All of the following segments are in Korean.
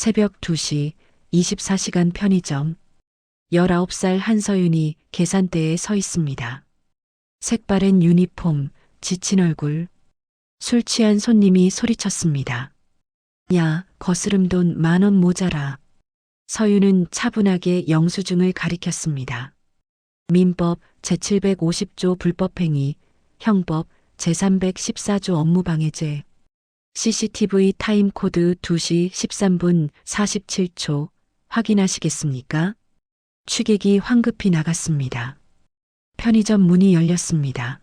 새벽 2시 24시간 편의점. 19살 한서윤이 계산대에 서 있습니다. 색바랜 유니폼, 지친 얼굴. 술 취한 손님이 소리쳤습니다. 야, 거스름 돈 10,000원 모자라. 서윤은 차분하게 영수증을 가리켰습니다. 민법 제750조 불법행위, 형법 제314조 업무방해죄. CCTV 타임코드 2시 13분 47초 확인하시겠습니까? 취객이 황급히 나갔습니다. 편의점 문이 열렸습니다.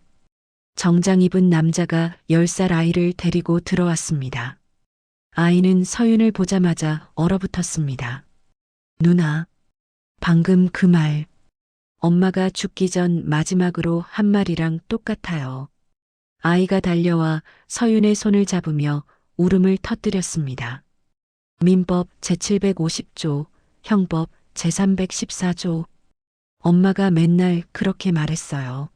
정장 입은 남자가 10살 아이를 데리고 들어왔습니다. 아이는 서윤을 보자마자 얼어붙었습니다. 누나, 방금 그 말, 엄마가 죽기 전 마지막으로 한 말이랑 똑같아요. 아이가 달려와 서윤의 손을 잡으며 울음을 터뜨렸습니다. 민법 제750조, 형법 제314조. 엄마가 맨날 그렇게 말했어요.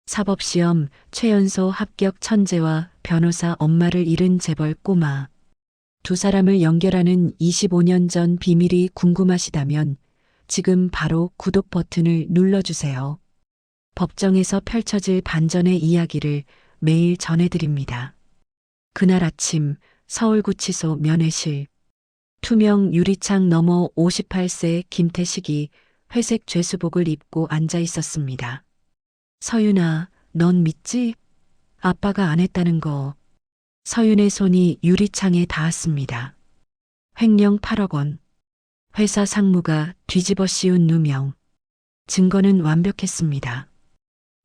사법시험 최연소 합격 천재와 변호사 엄마를 잃은 재벌 꼬마. 두 사람을 연결하는 25년 전 비밀이 궁금하시다면 지금 바로 구독 버튼을 눌러주세요. 법정에서 펼쳐질 반전의 이야기를 매일 전해드립니다. 그날 아침 서울구치소 면회실. 투명 유리창 너머 58세 김태식이 회색 죄수복을 입고 앉아 있었습니다. 서윤아, 넌 믿지? 아빠가 안 했다는 거. 서윤의 손이 유리창에 닿았습니다. 횡령 8억 원. 회사 상무가 뒤집어 씌운 누명. 증거는 완벽했습니다.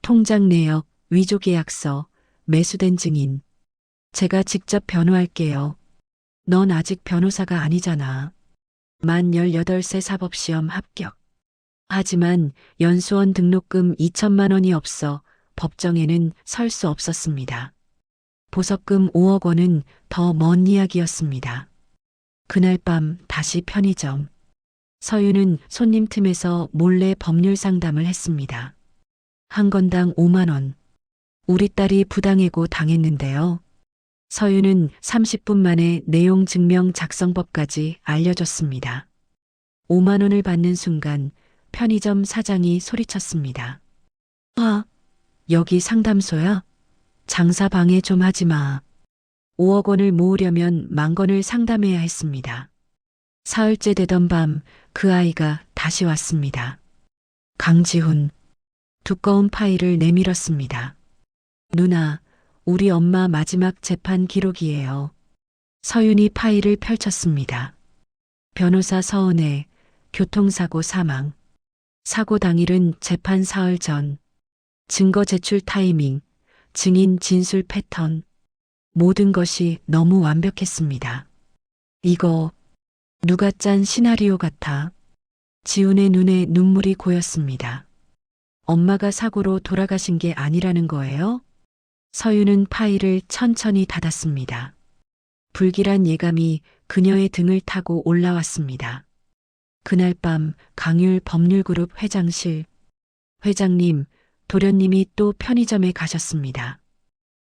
통장 내역, 위조 계약서, 매수된 증인. 제가 직접 변호할게요. 넌 아직 변호사가 아니잖아. 만 18세 사법시험 합격. 하지만 연수원 등록금 2천만 원이 없어 법정에는 설 수 없었습니다. 보석금 5억 원은 더 먼 이야기였습니다. 그날 밤 다시 편의점. 서윤은 손님 틈에서 몰래 법률 상담을 했습니다. 한 건당 5만 원. 우리 딸이 부당해고 당했는데요. 서윤은 30분 만에 내용 증명 작성법까지 알려줬습니다. 5만 원을 받는 순간 편의점 사장이 소리쳤습니다. 아, 여기 상담소야? 장사 방해 좀 하지 마. 5억 원을 모으려면 10,000건을 상담해야 했습니다. 사흘째 되던 밤 그 아이가 다시 왔습니다. 강지훈. 두꺼운 파일을 내밀었습니다. 누나, 우리 엄마 마지막 재판 기록이에요. 서윤이 파일을 펼쳤습니다. 변호사 서은혜, 교통사고 사망. 사고 당일은 재판 사흘 전. 증거 제출 타이밍, 증인 진술 패턴. 모든 것이 너무 완벽했습니다. 이거 누가 짠 시나리오 같아. 지훈의 눈에 눈물이 고였습니다. 엄마가 사고로 돌아가신 게 아니라는 거예요? 서윤은 파일을 천천히 닫았습니다. 불길한 예감이 그녀의 등을 타고 올라왔습니다. 그날 밤 강율 법률그룹 회장실. 회장님, 도련님이 또 편의점에 가셨습니다.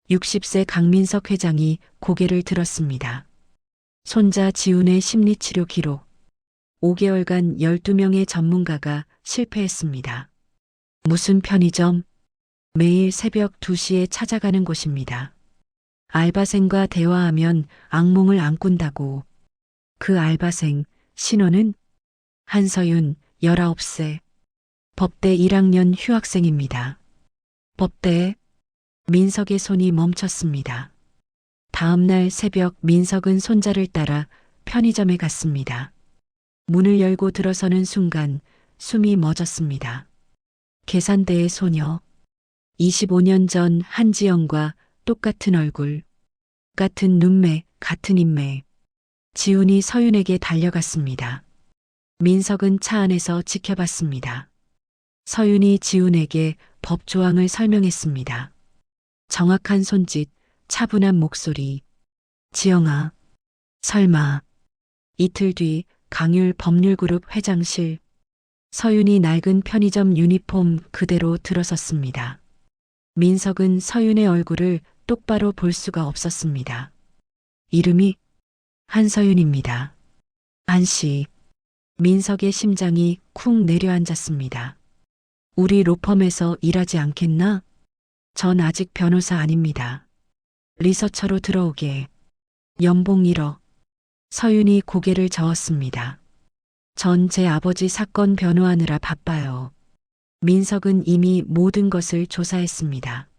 60세 강민석 회장이 고개를 들었습니다. 손자 지훈의 심리치료 기록. 5개월간 12명의 전문가가 실패했습니다. 무슨 편의점? 매일 새벽 2시에 찾아가는 곳입니다. 알바생과 대화하면 악몽을 안 꾼다고. 그 알바생, 신원은? 한서윤, 19세. 법대 1학년 휴학생입니다. 법대에? 민석의 손이 멈췄습니다. 다음 날 새벽 민석은 손자를 따라 편의점에 갔습니다. 문을 열고 들어서는 순간 숨이 멎었습니다. 계산대의 소녀. 25년 전 한지영과 똑같은 얼굴, 같은 눈매, 같은 인매. 지훈이 서윤에게 달려갔습니다. 민석은 차 안에서 지켜봤습니다. 서윤이 지훈에게 법 조항을 설명했습니다. 정확한 손짓, 차분한 목소리. 지영아, 설마. 이틀 뒤 강율 법률그룹 회장실. 서윤이 낡은 편의점 유니폼 그대로 들어섰습니다. 민석은 서윤의 얼굴을 똑바로 볼 수가 없었습니다. 이름이 한서윤입니다. 한시. 민석의 심장이 쿵 내려앉았습니다. 우리 로펌에서 일하지 않겠나? 전 아직 변호사 아닙니다. 리서처로 들어오게. 연봉 1억. 서윤이 고개를 저었습니다. 전 제 아버지 사건 변호하느라 바빠요. 민석은 이미 모든 것을 조사했습니다.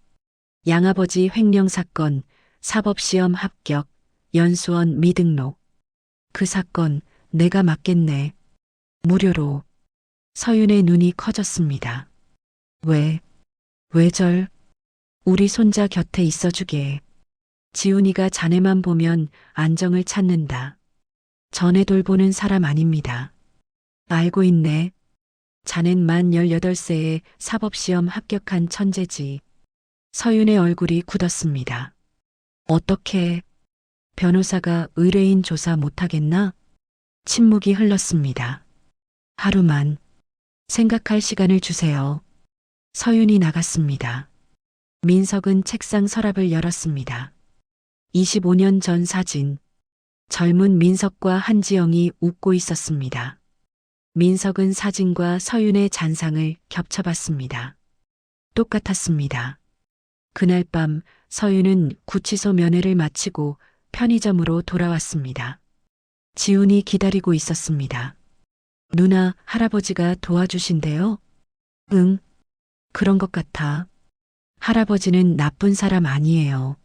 양아버지 횡령 사건, 사법시험 합격, 연수원 미등록. 그 사건 내가 맡겠네. 무료로. 서윤의 눈이 커졌습니다. 왜 절? 우리 손자 곁에 있어주게. 지훈이가 자네만 보면 안정을 찾는다. 전에 돌보는 사람 아닙니다. 알고 있네. 자넨 만 18세에 사법시험 합격한 천재지. 서윤의 얼굴이 굳었습니다. 어떻게 변호사가 의뢰인 조사 못하겠나? 침묵이 흘렀습니다. 하루만 생각할 시간을 주세요. 서윤이 나갔습니다. 민석은 책상 서랍을 열었습니다. 25년 전 사진. 젊은 민석과 한지영이 웃고 있었습니다. 민석은 사진과 서윤의 잔상을 겹쳐봤습니다. 똑같았습니다. 그날 밤 서윤은 구치소 면회를 마치고 편의점으로 돌아왔습니다. 지훈이 기다리고 있었습니다. 누나, 할아버지가 도와주신대요? 응, 그런 것 같아. 할아버지는 나쁜 사람 아니에요.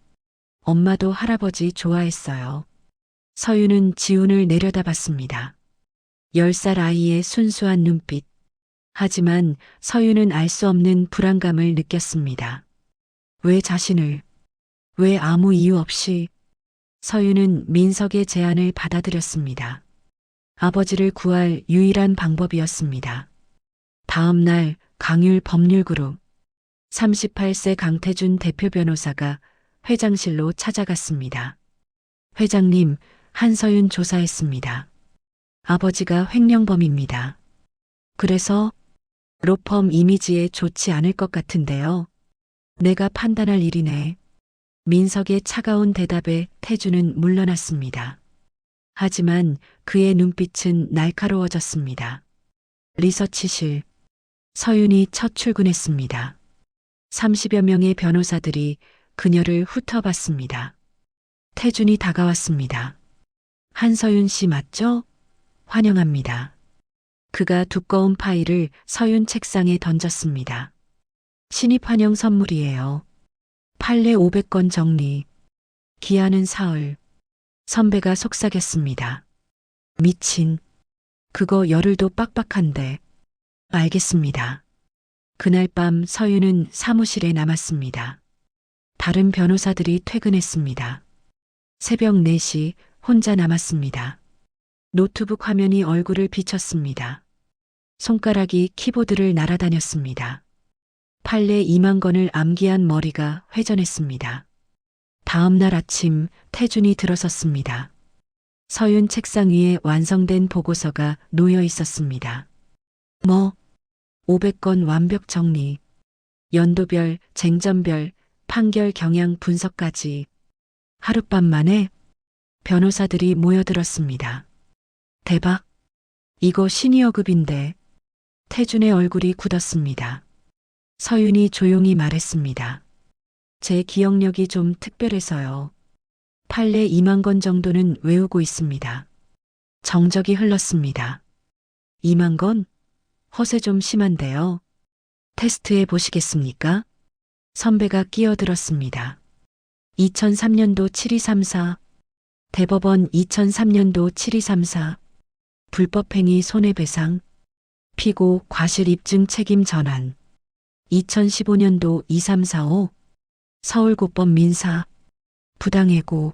엄마도 할아버지 좋아했어요. 서윤은 지훈을 내려다봤습니다. 10살 아이의 순수한 눈빛. 하지만 서윤은 알 수 없는 불안감을 느꼈습니다. 왜 아무 이유 없이? 서윤은 민석의 제안을 받아들였습니다. 아버지를 구할 유일한 방법이었습니다. 다음 날 강율 법률그룹 38세 강태준 대표 변호사가 회장실로 찾아갔습니다. 회장님, 한서윤 조사했습니다. 아버지가 횡령범입니다. 그래서 로펌 이미지에 좋지 않을 것 같은데요. 내가 판단할 일이네. 민석의 차가운 대답에 태준은 물러났습니다. 하지만 그의 눈빛은 날카로워졌습니다. 리서치실. 서윤이 첫 출근했습니다. 30여 명의 변호사들이 그녀를 훑어봤습니다. 태준이 다가왔습니다. 한서윤 씨 맞죠? 환영합니다. 그가 두꺼운 파일을 서윤 책상에 던졌습니다. 신입 환영 선물이에요. 판례 500건 정리. 기한은 사흘. 선배가 속삭였습니다. 미친. 그거 열흘도 빡빡한데. 알겠습니다. 그날 밤 서윤은 사무실에 남았습니다. 다른 변호사들이 퇴근했습니다. 새벽 4시 혼자 남았습니다. 노트북 화면이 얼굴을 비쳤습니다. 손가락이 키보드를 날아다녔습니다. 판례 2만 건을 암기한 머리가 회전했습니다. 다음 날 아침 태준이 들어섰습니다. 서윤 책상 위에 완성된 보고서가 놓여 있었습니다. 500건 완벽 정리. 연도별, 쟁점별, 판결 경향 분석까지. 하룻밤 만에 변호사들이 모여들었습니다. 대박. 이거 시니어급인데. 태준의 얼굴이 굳었습니다. 서윤이 조용히 말했습니다. 제 기억력이 좀 특별해서요. 판례 2만 건 정도는 외우고 있습니다. 정적이 흘렀습니다. 2만 건? 허세 좀 심한데요. 테스트해 보시겠습니까? 선배가 끼어들었습니다. 2003년도 7234. 대법원 2003년도 7234. 불법행위 손해배상. 피고 과실 입증 책임 전환. 2015년도 2345. 서울고법 민사. 부당해고.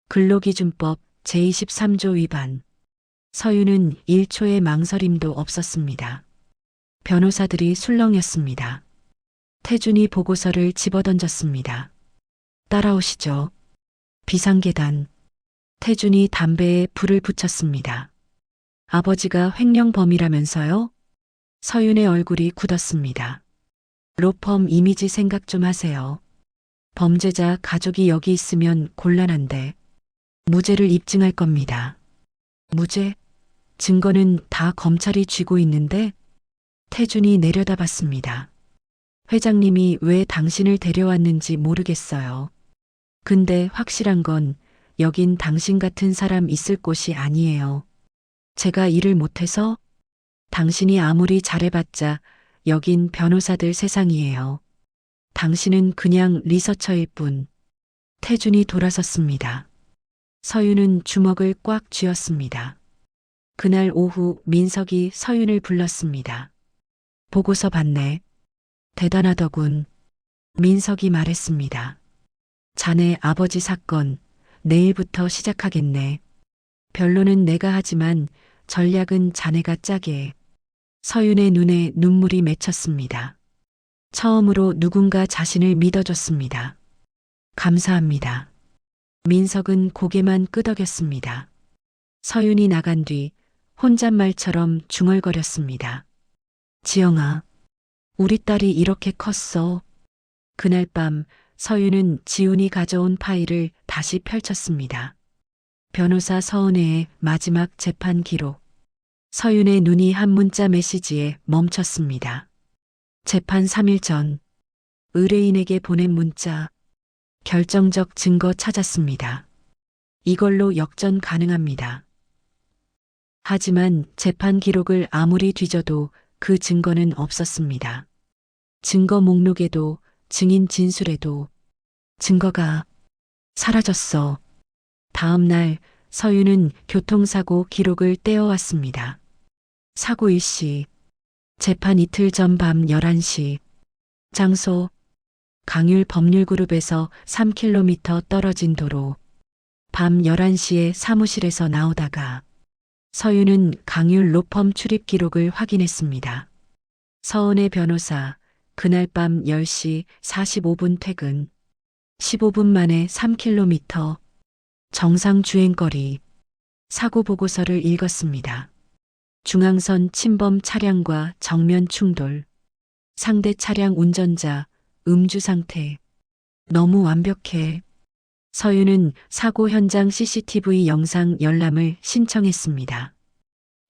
근로기준법 제23조 위반. 서윤은 1초의 망설임도 없었습니다. 변호사들이 술렁였습니다. 태준이 보고서를 집어던졌습니다. 따라오시죠. 비상계단. 태준이 담배에 불을 붙였습니다. 아버지가 횡령범이라면서요? 서윤의 얼굴이 굳었습니다. 로펌 이미지 생각 좀 하세요. 범죄자 가족이 여기 있으면 곤란한데 무죄를 입증할 겁니다. 무죄? 증거는 다 검찰이 쥐고 있는데 태준이 내려다봤습니다. 회장님이 왜 당신을 데려왔는지 모르겠어요. 근데 확실한 건 여긴 당신 같은 사람 있을 곳이 아니에요. 제가 일을 못해서 당신이 아무리 잘해봤자 여긴 변호사들 세상이에요. 당신은 그냥 리서처일 뿐. 태준이 돌아섰습니다. 서윤은 주먹을 꽉 쥐었습니다. 그날 오후 민석이 서윤을 불렀습니다. 보고서 봤네. 대단하더군. 민석이 말했습니다. 자네 아버지 사건 내일부터 시작하겠네. 변론은 내가 하지만 전략은 자네가 짜게. 서윤의 눈에 눈물이 맺혔습니다. 처음으로 누군가 자신을 믿어줬습니다. 감사합니다. 민석은 고개만 끄덕였습니다. 서윤이 나간 뒤 혼잣말처럼 중얼거렸습니다. 지영아, 우리 딸이 이렇게 컸어. 그날 밤 서윤은 지훈이 가져온 파일을 다시 펼쳤습니다. 변호사 서은혜의 마지막 재판 기록. 서윤의 눈이 한 문자 메시지에 멈췄습니다. 재판 3일 전 의뢰인에게 보낸 문자. 결정적 증거 찾았습니다. 이걸로 역전 가능합니다. 하지만 재판 기록을 아무리 뒤져도 그 증거는 없었습니다. 증거 목록에도 증인 진술에도 증거가 사라졌어. 다음 날 서윤은 교통사고 기록을 떼어왔습니다. 사고 일시, 재판 이틀 전 밤 11시, 장소 강율 법률그룹에서 3km 떨어진 도로, 밤 11시에 사무실에서 나오다가 서윤은 강율 로펌 출입 기록을 확인했습니다. 서은혜 변호사, 그날 밤 10시 45분 퇴근, 15분 만에 3km, 정상 주행거리, 사고 보고서를 읽었습니다. 중앙선 침범 차량과 정면 충돌, 상대 차량 운전자, 음주 상태. 너무 완벽해. 서윤은 사고 현장 CCTV 영상 열람을 신청했습니다.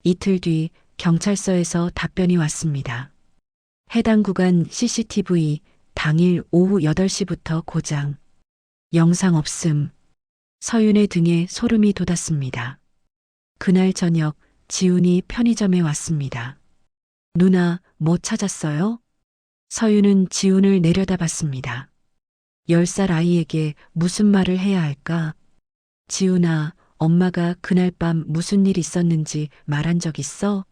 이틀 뒤 경찰서에서 답변이 왔습니다. 해당 구간 CCTV 당일 오후 8시부터 고장. 영상 없음. 서윤의 등에 소름이 돋았습니다. 그날 저녁 지훈이 편의점에 왔습니다. 누나, 뭐 찾았어요? 서윤은 지훈을 내려다봤습니다. 10살 아이에게 무슨 말을 해야 할까? 지훈아, 엄마가 그날 밤 무슨 일 있었는지 말한 적 있어?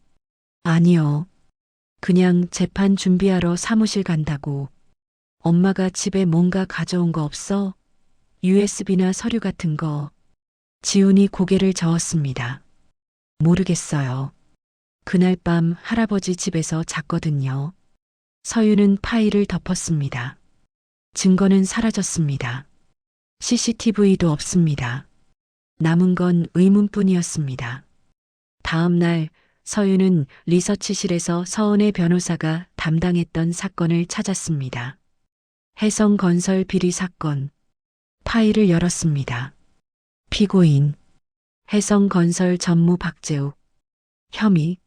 아니요. 그냥 재판 준비하러 사무실 간다고. 엄마가 집에 뭔가 가져온 거 없어? USB나 서류 같은 거. 지훈이 고개를 저었습니다. 모르겠어요. 그날 밤 할아버지 집에서 잤거든요. 서윤은 파일을 덮었습니다. 증거는 사라졌습니다. CCTV도 없습니다. 남은 건 의문뿐이었습니다. 다음 날 서윤은 리서치실에서 서은혜 변호사가 담당했던 사건을 찾았습니다. 해성건설 비리 사건. 파일을 열었습니다. 피고인 해성건설 전무 박재욱. 혐의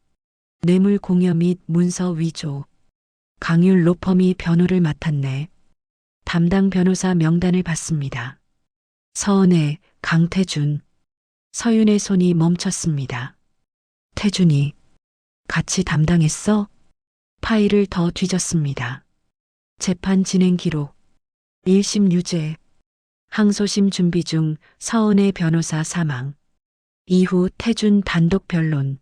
뇌물 공여 및 문서 위조. 강율 로펌이 변호를 맡았네. 담당 변호사 명단을 봤습니다. 서은혜, 강태준. 서윤의 손이 멈췄습니다. 태준이 같이 담당했어? 파일을 더 뒤졌습니다. 재판 진행 기록. 1심 유죄. 항소심 준비 중 서은혜 변호사 사망. 이후 태준 단독 변론.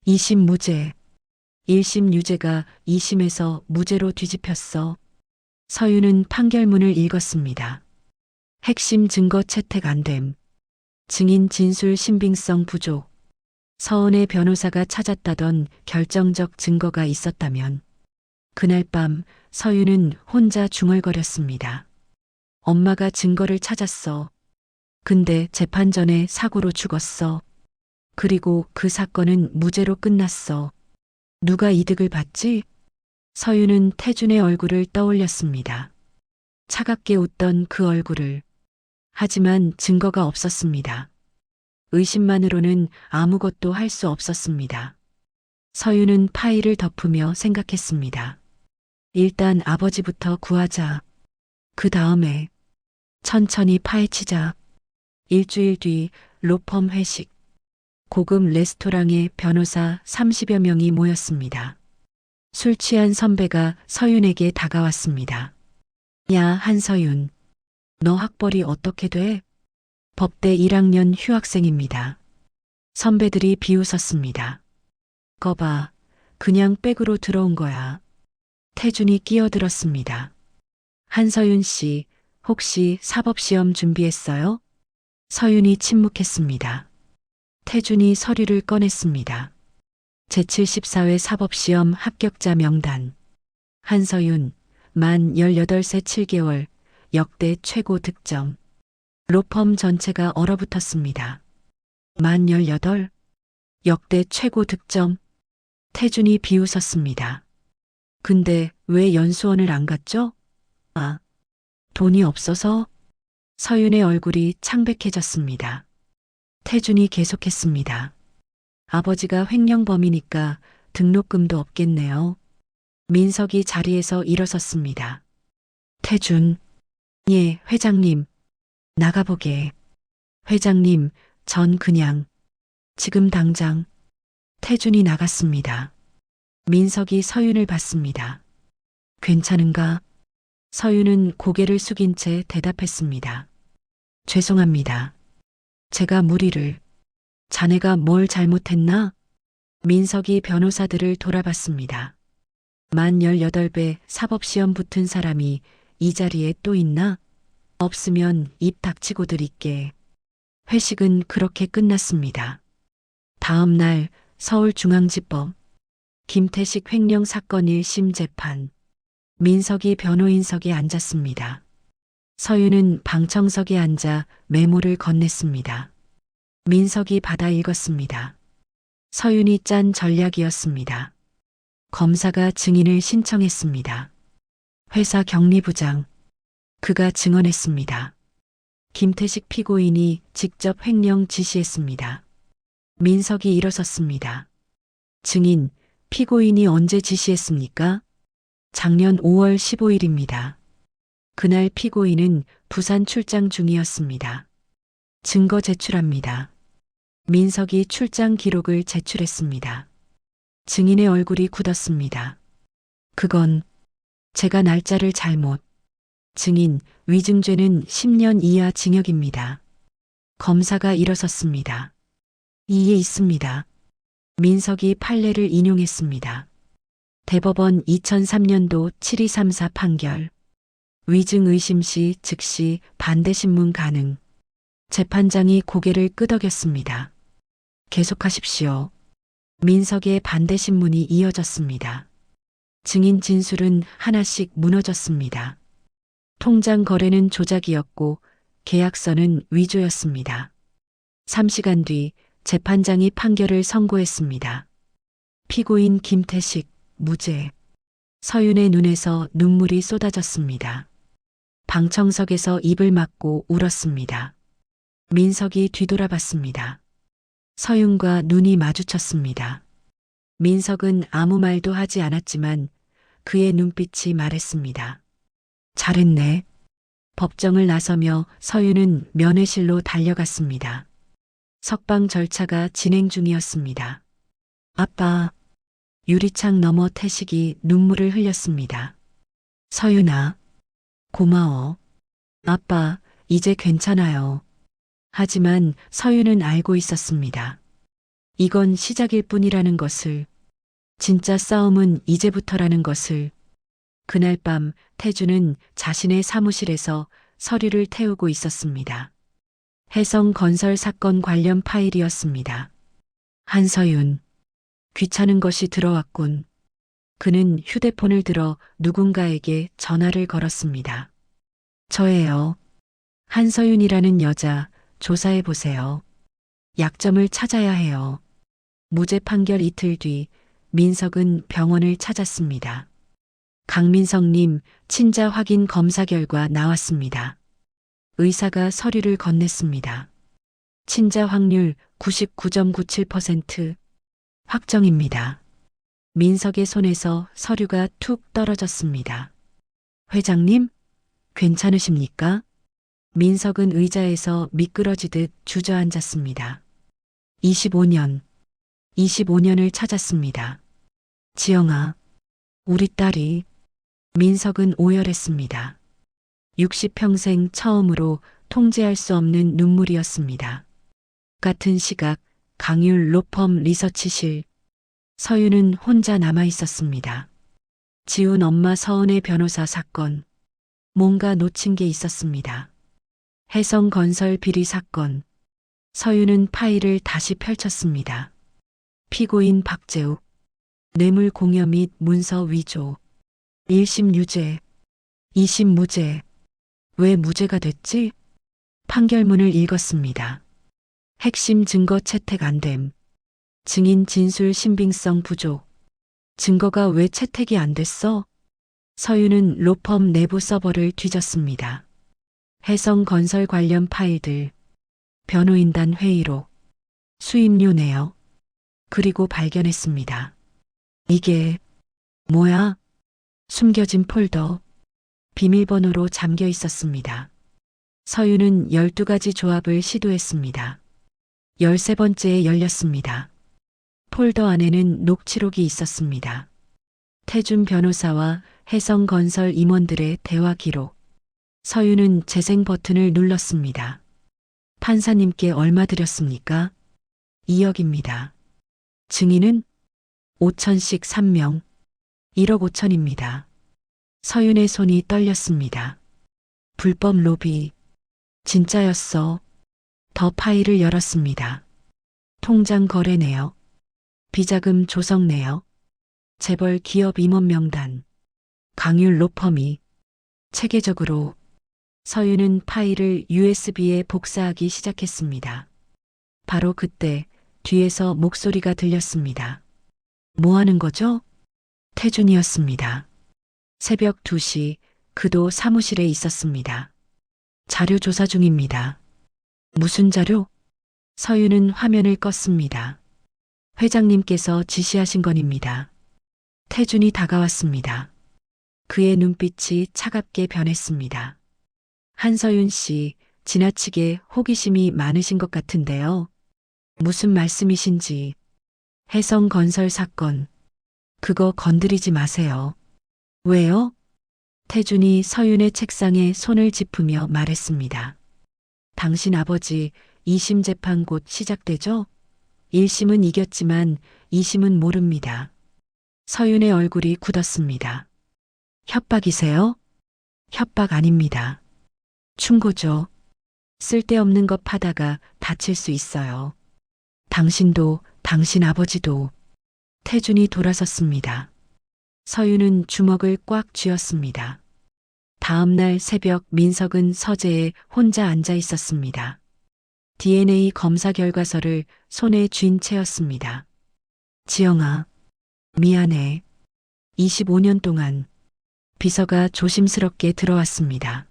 2심 무죄. 1심 유죄가 2심에서 무죄로 뒤집혔어. 서윤은 판결문을 읽었습니다. 핵심 증거 채택 안 됨. 증인 진술 신빙성 부족. 서은혜 변호사가 찾았다던 결정적 증거가 있었다면. 그날 밤 서윤은 혼자 중얼거렸습니다. 엄마가 증거를 찾았어. 근데 재판 전에 사고로 죽었어. 그리고 그 사건은 무죄로 끝났어. 누가 이득을 봤지? 서윤은 태준의 얼굴을 떠올렸습니다. 차갑게 웃던 그 얼굴을. 하지만 증거가 없었습니다. 의심만으로는 아무것도 할 수 없었습니다. 서윤은 파일을 덮으며 생각했습니다. 일단 아버지부터 구하자. 그 다음에 천천히 파헤치자. 일주일 뒤 로펌 회식. 고급 레스토랑에 변호사 30여 명이 모였습니다. 술 취한 선배가 서윤에게 다가왔습니다. 야, 한서윤. 너 학벌이 어떻게 돼? 법대 1학년 휴학생입니다. 선배들이 비웃었습니다. 거봐, 그냥 백으로 들어온 거야. 태준이 끼어들었습니다. 한서윤 씨, 혹시 사법시험 준비했어요? 서윤이 침묵했습니다. 태준이 서류를 꺼냈습니다. 제74회 사법시험 합격자 명단. 한서윤, 만 18세 7개월, 역대 최고 득점. 로펌 전체가 얼어붙었습니다. 만 18, 역대 최고 득점. 태준이 비웃었습니다. 근데 왜 연수원을 안 갔죠? 아, 돈이 없어서? 서윤의 얼굴이 창백해졌습니다. 태준이 계속했습니다. 아버지가 횡령범이니까 등록금도 없겠네요. 민석이 자리에서 일어섰습니다. 태준, 예, 회장님, 나가보게. 회장님, 전 그냥, 지금 당장. 태준이 나갔습니다. 민석이 서윤을 봤습니다. 괜찮은가? 서윤은 고개를 숙인 채 대답했습니다. 죄송합니다. 제가 무리를. 자네가 뭘 잘못했나? 민석이 변호사들을 돌아봤습니다. 만 18배 사법시험 붙은 사람이 이 자리에 또 있나? 없으면 입 닥치고 드릴게. 회식은 그렇게 끝났습니다. 다음 날 서울중앙지법 김태식 횡령 사건 1심 재판. 민석이 변호인석에 앉았습니다. 서윤은 방청석에 앉아 메모를 건넸습니다. 민석이 받아 읽었습니다. 서윤이 짠 전략이었습니다. 검사가 증인을 신청했습니다. 회사 격리부장. 그가 증언했습니다. 김태식 피고인이 직접 횡령 지시했습니다. 민석이 일어섰습니다. 증인, 피고인이 언제 지시했습니까? 작년 5월 15일입니다. 그날 피고인은 부산 출장 중이었습니다. 증거 제출합니다. 민석이 출장 기록을 제출했습니다. 증인의 얼굴이 굳었습니다. 그건 제가 날짜를 잘못. 증인, 위증죄는 10년 이하 징역입니다. 검사가 일어섰습니다. 이에 있습니다. 민석이 판례를 인용했습니다. 대법원 2003년도 7234 판결. 위증 의심 시 즉시 반대신문 가능. 재판장이 고개를 끄덕였습니다. 계속하십시오. 민석의 반대신문이 이어졌습니다. 증인 진술은 하나씩 무너졌습니다. 통장 거래는 조작이었고 계약서는 위조였습니다. 3시간 뒤 재판장이 판결을 선고했습니다. 피고인 김태식, 무죄. 서윤의 눈에서 눈물이 쏟아졌습니다. 방청석에서 입을 막고 울었습니다. 민석이 뒤돌아봤습니다. 서윤과 눈이 마주쳤습니다. 민석은 아무 말도 하지 않았지만 그의 눈빛이 말했습니다. 잘했네. 법정을 나서며 서윤은 면회실로 달려갔습니다. 석방 절차가 진행 중이었습니다. 아빠. 유리창 너머 태식이 눈물을 흘렸습니다. 서윤아. 고마워. 아빠, 이제 괜찮아요. 하지만 서윤은 알고 있었습니다. 이건 시작일 뿐이라는 것을, 진짜 싸움은 이제부터라는 것을. 그날 밤 태주는 자신의 사무실에서 서류를 태우고 있었습니다. 해성건설 사건 관련 파일이었습니다. 한서윤. 귀찮은 것이 들어왔군. 그는 휴대폰을 들어 누군가에게 전화를 걸었습니다. 저예요. 한서윤이라는 여자 조사해 보세요. 약점을 찾아야 해요. 무죄 판결 이틀 뒤 민석은 병원을 찾았습니다. 강민석님 친자 확인 검사 결과 나왔습니다. 의사가 서류를 건넸습니다. 친자 확률 99.97% 확정입니다. 민석의 손에서 서류가 툭 떨어졌습니다. 회장님, 괜찮으십니까? 민석은 의자에서 미끄러지듯 주저앉았습니다. 25년을 찾았습니다. 지영아, 우리 딸이. 민석은 오열했습니다. 60평생 처음으로 통제할 수 없는 눈물이었습니다. 같은 시각 강율 로펌 리서치실. 서유는 혼자 남아 있었습니다. 지훈 엄마 서은의 변호사 사건. 뭔가 놓친 게 있었습니다. 혜성건설 비리 사건. 서유는 파일을 다시 펼쳤습니다. 피고인 박재욱. 뇌물 공여 및 문서 위조. 1심 유죄. 2심 무죄. 왜 무죄가 됐지? 판결문을 읽었습니다. 핵심 증거 채택 안 됨. 증인 진술 신빙성 부족. 증거가 왜 채택이 안 됐어? 서유는 로펌 내부 서버를 뒤졌습니다. 혜성건설 관련 파일들, 변호인단 회의록, 수임료 내역, 그리고 발견했습니다. 이게 뭐야? 숨겨진 폴더, 비밀번호로 잠겨 있었습니다. 서유는 12가지 조합을 시도했습니다. 13번째에 열렸습니다. 폴더 안에는 녹취록이 있었습니다. 태준 변호사와 혜성건설 임원들의 대화 기록. 서유는 재생 버튼을 눌렀습니다. 판사님께 얼마 드렸습니까? 2억입니다. 증인은 5천씩 3명. 1억 5천입니다. 서윤의 손이 떨렸습니다. 불법 로비. 진짜였어. 더 파일을 열었습니다. 통장 거래 내역. 비자금 조성 내역. 재벌 기업 임원 명단. 강율 로펌이. 체계적으로. 서윤은 파일을 USB에 복사하기 시작했습니다. 바로 그때 뒤에서 목소리가 들렸습니다. 뭐 하는 거죠? 태준이었습니다. 새벽 2시 그도 사무실에 있었습니다. 자료 조사 중입니다. 무슨 자료? 서윤은 화면을 껐습니다. 회장님께서 지시하신 건입니다. 태준이 다가왔습니다. 그의 눈빛이 차갑게 변했습니다. 한서윤 씨, 지나치게 호기심이 많으신 것 같은데요. 무슨 말씀이신지. 혜성건설 사건. 그거 건드리지 마세요. 왜요? 태준이 서윤의 책상에 손을 짚으며 말했습니다. 당신 아버지 2심 재판 곧 시작되죠? 1심은 이겼지만 2심은 모릅니다. 서윤의 얼굴이 굳었습니다. 협박이세요? 협박 아닙니다. 충고죠. 쓸데없는 것 하다가 다칠 수 있어요. 당신도 당신 아버지도. 태준이 돌아섰습니다. 서윤은 주먹을 꽉 쥐었습니다. 다음 날 새벽 민석은 서재에 혼자 앉아 있었습니다. DNA 검사 결과서를 손에 쥔 채였습니다. 지영아, 미안해. 25년 동안. 비서가 조심스럽게 들어왔습니다.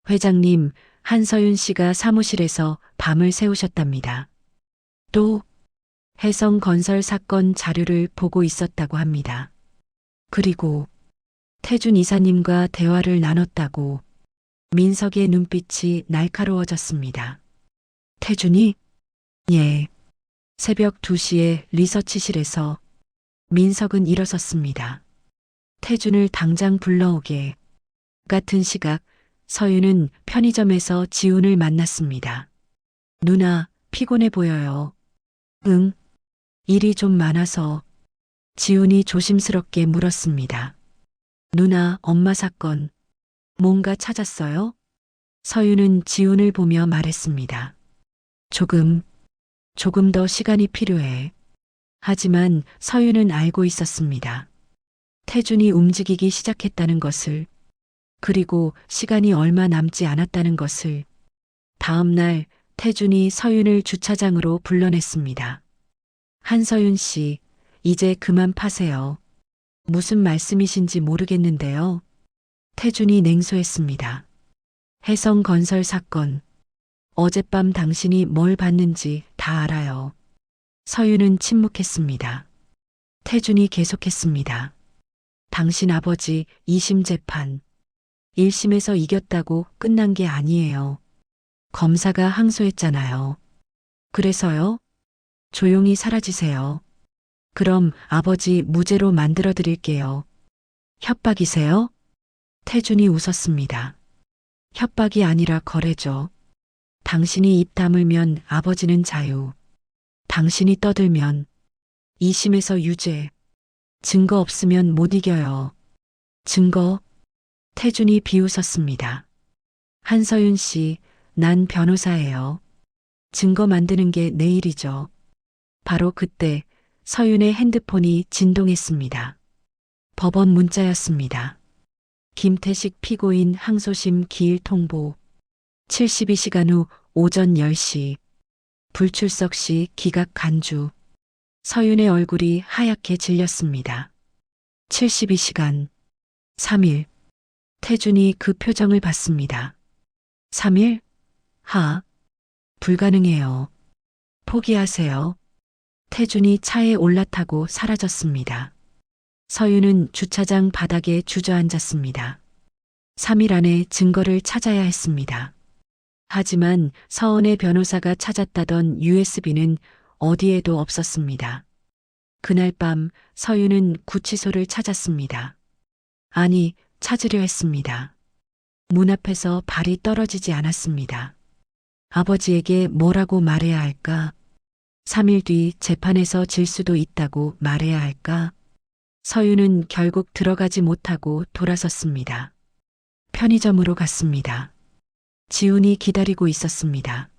회장님, 한서윤 씨가 사무실에서 밤을 새우셨답니다. 또 혜성건설 사건 자료를 보고 있었다고 합니다. 그리고 태준 이사님과 대화를 나눴다고. 민석의 눈빛이 날카로워졌습니다. 태준이? 예. 새벽 2시에 리서치실에서. 민석은 일어섰습니다. 태준을 당장 불러오게. 같은 시각 서윤은 편의점에서 지훈을 만났습니다. 누나, 피곤해 보여요. 응. 일이 좀 많아서. 지훈이 조심스럽게 물었습니다. 누나, 엄마 사건. 뭔가 찾았어요? 서윤은 지훈을 보며 말했습니다. 조금 더 시간이 필요해. 하지만 서윤은 알고 있었습니다. 태준이 움직이기 시작했다는 것을. 그리고 시간이 얼마 남지 않았다는 것을. 다음 날 태준이 서윤을 주차장으로 불러냈습니다. 한서윤 씨, 이제 그만 파세요. 무슨 말씀이신지 모르겠는데요. 태준이 냉소했습니다. 혜성건설 사건. 어젯밤 당신이 뭘 봤는지 다 알아요. 서윤은 침묵했습니다. 태준이 계속했습니다. 당신 아버지 2심 재판 1심에서 이겼다고 끝난 게 아니에요. 검사가 항소했잖아요. 그래서요? 조용히 사라지세요. 그럼 아버지 무죄로 만들어 드릴게요. 협박이세요? 태준이 웃었습니다. 협박이 아니라 거래죠. 당신이 입 다물면 아버지는 자유. 당신이 떠들면 2심에서 유죄. 증거 없으면 못 이겨요. 증거? 태준이 비웃었습니다. 한서윤 씨, 난 변호사예요. 증거 만드는 게 내 일이죠. 바로 그때 서윤의 핸드폰이 진동했습니다. 법원 문자였습니다. 김태식 피고인 항소심 기일 통보. 72시간 후 오전 10시. 불출석 시 기각 간주. 서윤의 얼굴이 하얗게 질렸습니다. 72시간. 3일. 태준이 그 표정을 봤습니다. 3일? 불가능해요. 포기하세요. 태준이 차에 올라타고 사라졌습니다. 서윤은 주차장 바닥에 주저앉았습니다. 3일 안에 증거를 찾아야 했습니다. 하지만 서은의 변호사가 찾았다던 USB는 어디에도 없었습니다. 그날 밤 서윤은 구치소를 찾았습니다. 아니, 찾으려 했습니다. 문 앞에서 발이 떨어지지 않았습니다. 아버지에게 뭐라고 말해야 할까? 3일 뒤 재판에서 질 수도 있다고 말해야 할까? 서윤은 결국 들어가지 못하고 돌아섰습니다. 편의점으로 갔습니다. 지훈이 기다리고 있었습니다.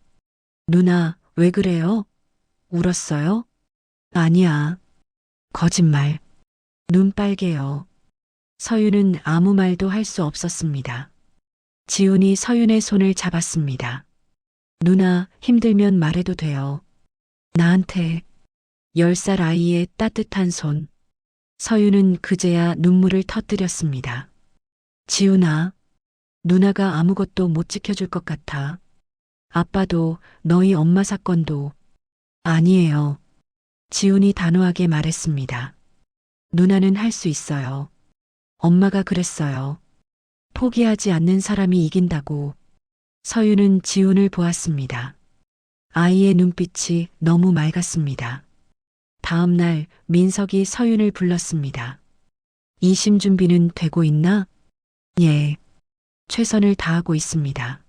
누나, 왜 그래요? 울었어요? 아니야. 거짓말. 눈 빨개요. 서윤은 아무 말도 할 수 없었습니다. 지훈이 서윤의 손을 잡았습니다. 누나, 힘들면 말해도 돼요. 나한테 10살 아이의 따뜻한 손. 서윤은 그제야 눈물을 터뜨렸습니다. 지훈아, 누나가 아무것도 못 지켜줄 것 같아. 아빠도 너희 엄마 사건도 아니에요. 지훈이 단호하게 말했습니다. 누나는 할 수 있어요. 엄마가 그랬어요. 포기하지 않는 사람이 이긴다고. 서윤은 지훈을 보았습니다. 아이의 눈빛이 너무 맑았습니다. 다음 날 민석이 서윤을 불렀습니다. 2심 준비는 되고 있나? 예. 최선을 다하고 있습니다.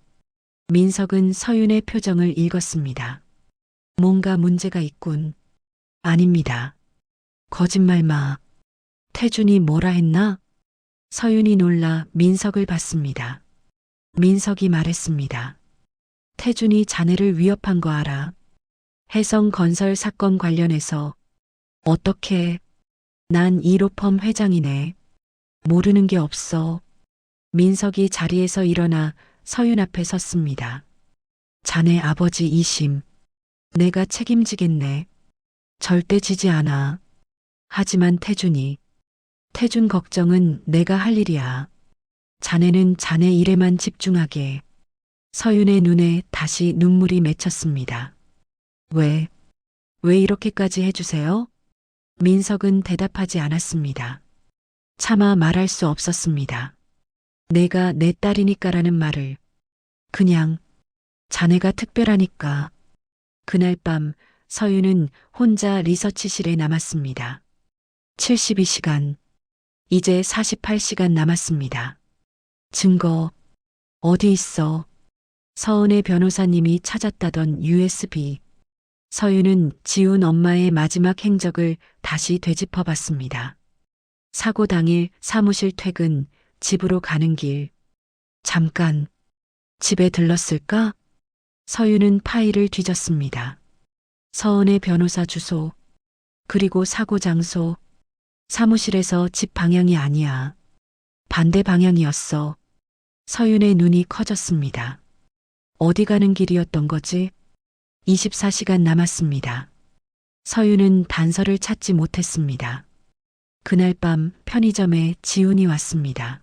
민석은 서윤의 표정을 읽었습니다. 뭔가 문제가 있군. 아닙니다. 거짓말 마. 태준이 뭐라 했나? 서윤이 놀라 민석을 봤습니다. 민석이 말했습니다. 태준이 자네를 위협한 거 알아. 해성건설 사건 관련해서. 어떻게? 난 이로펌 회장이네. 모르는 게 없어. 민석이 자리에서 일어나 서윤 앞에 섰습니다. 자네 아버지 2심. 내가 책임지겠네. 절대 지지 않아. 하지만 태준 걱정은 내가 할 일이야. 자네는 자네 일에만 집중하게. 서윤의 눈에 다시 눈물이 맺혔습니다. 왜 이렇게까지 해주세요? 민석은 대답하지 않았습니다. 차마 말할 수 없었습니다. 내가 내 딸이니까라는 말을. 그냥 자네가 특별하니까. 그날 밤 서윤은 혼자 리서치실에 남았습니다. 72시간. 이제 48시간 남았습니다. 증거 어디 있어? 서은의 변호사님이 찾았다던 USB. 서윤은 지훈 엄마의 마지막 행적을 다시 되짚어봤습니다. 사고 당일 사무실 퇴근, 집으로 가는 길. 잠깐, 집에 들렀을까? 서윤은 파일을 뒤졌습니다. 서은의 변호사 주소, 그리고 사고 장소. 사무실에서 집 방향이 아니야. 반대 방향이었어. 서윤의 눈이 커졌습니다. 어디 가는 길이었던 거지? 24시간 남았습니다. 서윤은 단서를 찾지 못했습니다. 그날 밤 편의점에 지훈이 왔습니다.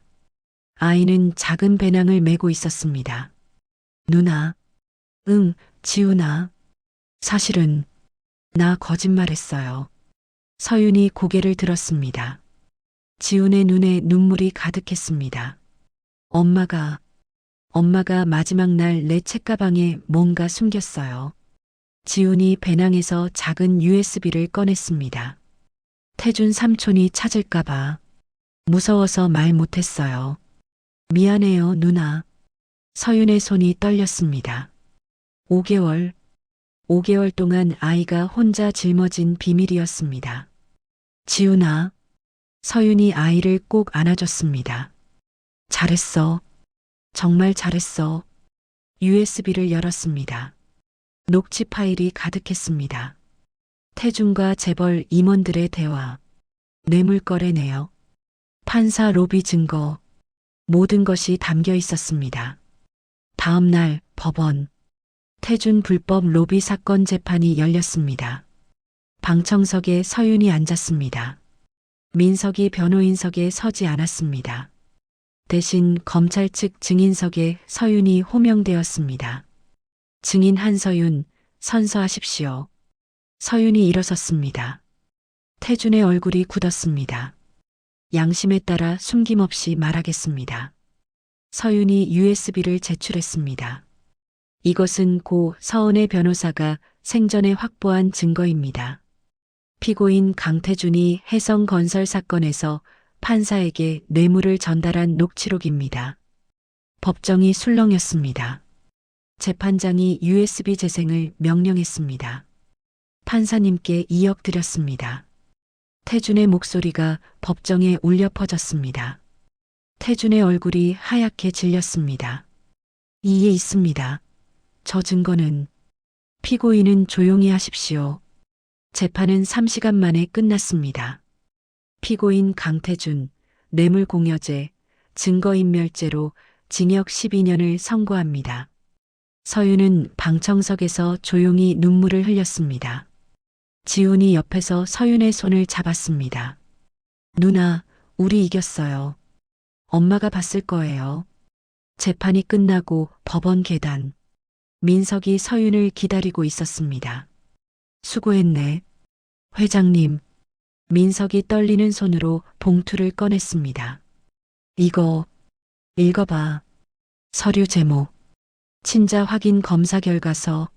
아이는 작은 배낭을 메고 있었습니다. 누나, 응, 지훈아. 사실은 나 거짓말했어요. 서윤이 고개를 들었습니다. 지훈의 눈에 눈물이 가득했습니다. 엄마가, 엄마가 마지막 날 내 책가방에 뭔가 숨겼어요. 지훈이 배낭에서 작은 USB를 꺼냈습니다. 태준 삼촌이 찾을까봐 무서워서 말 못했어요. 미안해요, 누나. 서윤의 손이 떨렸습니다. 5개월, 5개월 동안 아이가 혼자 짊어진 비밀이었습니다. 지훈아, 서윤이 아이를 꼭 안아줬습니다. 잘했어. 정말 잘했어. USB를 열었습니다. 녹취 파일이 가득했습니다. 태준과 재벌 임원들의 대화, 뇌물 거래내역, 판사 로비 증거, 모든 것이 담겨 있었습니다. 다음 날 법원, 태준 불법 로비 사건 재판이 열렸습니다. 방청석에 서윤이 앉았습니다. 민석이 변호인석에 서지 않았습니다. 대신 검찰 측 증인석에 서윤이 호명되었습니다. 증인 한서윤, 선서하십시오. 서윤이 일어섰습니다. 태준의 얼굴이 굳었습니다. 양심에 따라 숨김없이 말하겠습니다. 서윤이 USB를 제출했습니다. 이것은 고 서은의 변호사가 생전에 확보한 증거입니다. 피고인 강태준이 해성건설 사건에서 판사에게 뇌물을 전달한 녹취록입니다. 법정이 술렁였습니다. 재판장이 USB 재생을 명령했습니다. 판사님께 2억 드렸습니다. 태준의 목소리가 법정에 울려 퍼졌습니다. 태준의 얼굴이 하얗게 질렸습니다. 이에 있습니다. 저 증거는. 피고인은 조용히 하십시오. 재판은 3시간 만에 끝났습니다. 피고인 강태준, 뇌물공여죄, 증거인멸죄로 징역 12년을 선고합니다. 서윤은 방청석에서 조용히 눈물을 흘렸습니다. 지훈이 옆에서 서윤의 손을 잡았습니다. 누나, 우리 이겼어요. 엄마가 봤을 거예요. 재판이 끝나고 법원 계단. 민석이 서윤을 기다리고 있었습니다. 수고했네. 회장님. 민석이 떨리는 손으로 봉투를 꺼냈습니다. 이거 읽어봐. 서류 제목. 친자 확인 검사 결과서.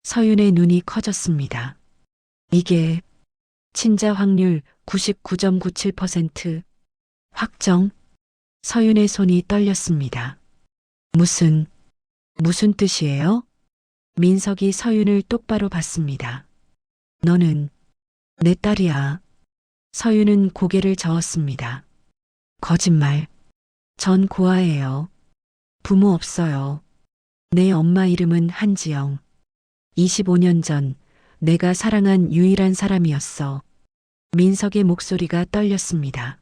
서윤의 눈이 커졌습니다. 이게 친자 확률 99.97%. 확정. 서윤의 손이 떨렸습니다. 무슨 뜻이에요? 민석이 서윤을 똑바로 봤습니다. 너는 내 딸이야. 서윤은 고개를 저었습니다. 거짓말. 전 고아예요. 부모 없어요. 내 엄마 이름은 한지영. 25년 전 내가 사랑한 유일한 사람이었어. 민석의 목소리가 떨렸습니다.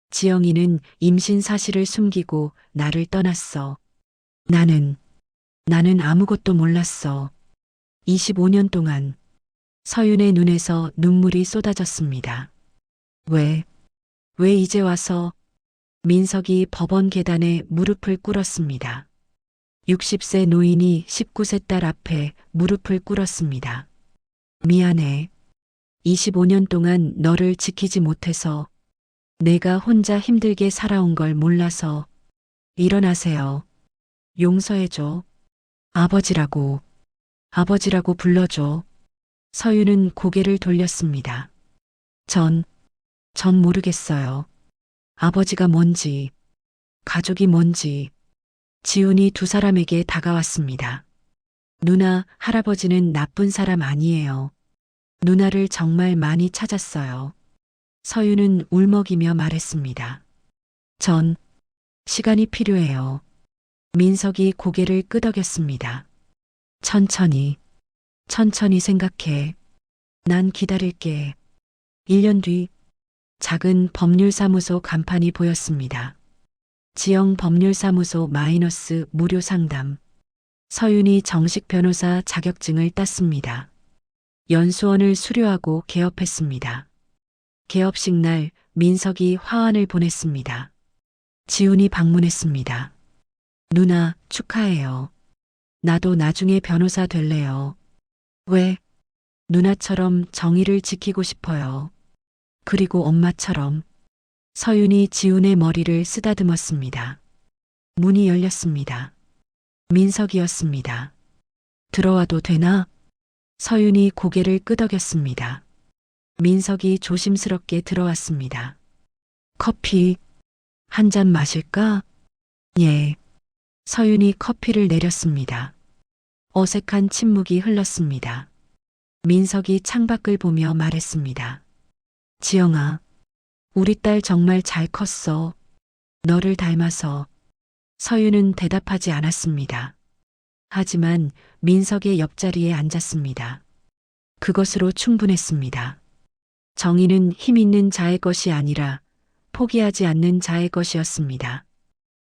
지영이는 임신 사실을 숨기고 나를 떠났어. 나는 아무것도 몰랐어. 25년 동안. 서윤의 눈에서 눈물이 쏟아졌습니다. 왜 이제 와서? 민석이 법원 계단에 무릎을 꿇었습니다. 60세 노인이 19세 딸 앞에 무릎을 꿇었습니다. 미안해. 25년 동안 너를 지키지 못해서, 내가 혼자 힘들게 살아온 걸 몰라서. 일어나세요. 용서해줘. 아버지라고 불러줘. 서윤은 고개를 돌렸습니다. 전 모르겠어요. 아버지가 뭔지, 가족이 뭔지. 지훈이 두 사람에게 다가왔습니다. 누나, 할아버지는 나쁜 사람 아니에요. 누나를 정말 많이 찾았어요. 서윤은 울먹이며 말했습니다. 전 시간이 필요해요. 민석이 고개를 끄덕였습니다. 천천히 생각해. 난 기다릴게. 1년 뒤 작은 법률사무소 간판이 보였습니다. 지영 법률사무소 마이너스 무료 상담. 서윤이 정식 변호사 자격증을 땄습니다. 연수원을 수료하고 개업했습니다. 개업식 날 민석이 화환을 보냈습니다. 지훈이 방문했습니다. 누나, 축하해요. 나도 나중에 변호사 될래요. 왜? 누나처럼 정의를 지키고 싶어요. 그리고 엄마처럼. 서윤이 지훈의 머리를 쓰다듬었습니다. 문이 열렸습니다. 민석이었습니다. 들어와도 되나? 서윤이 고개를 끄덕였습니다. 민석이 조심스럽게 들어왔습니다. 커피 한 잔 마실까? 예. 서윤이 커피를 내렸습니다. 어색한 침묵이 흘렀습니다. 민석이 창밖을 보며 말했습니다. 지영아, 우리 딸 정말 잘 컸어. 너를 닮아서. 서윤은 대답하지 않았습니다. 하지만 민석의 옆자리에 앉았습니다. 그것으로 충분했습니다. 정의는 힘 있는 자의 것이 아니라 포기하지 않는 자의 것이었습니다.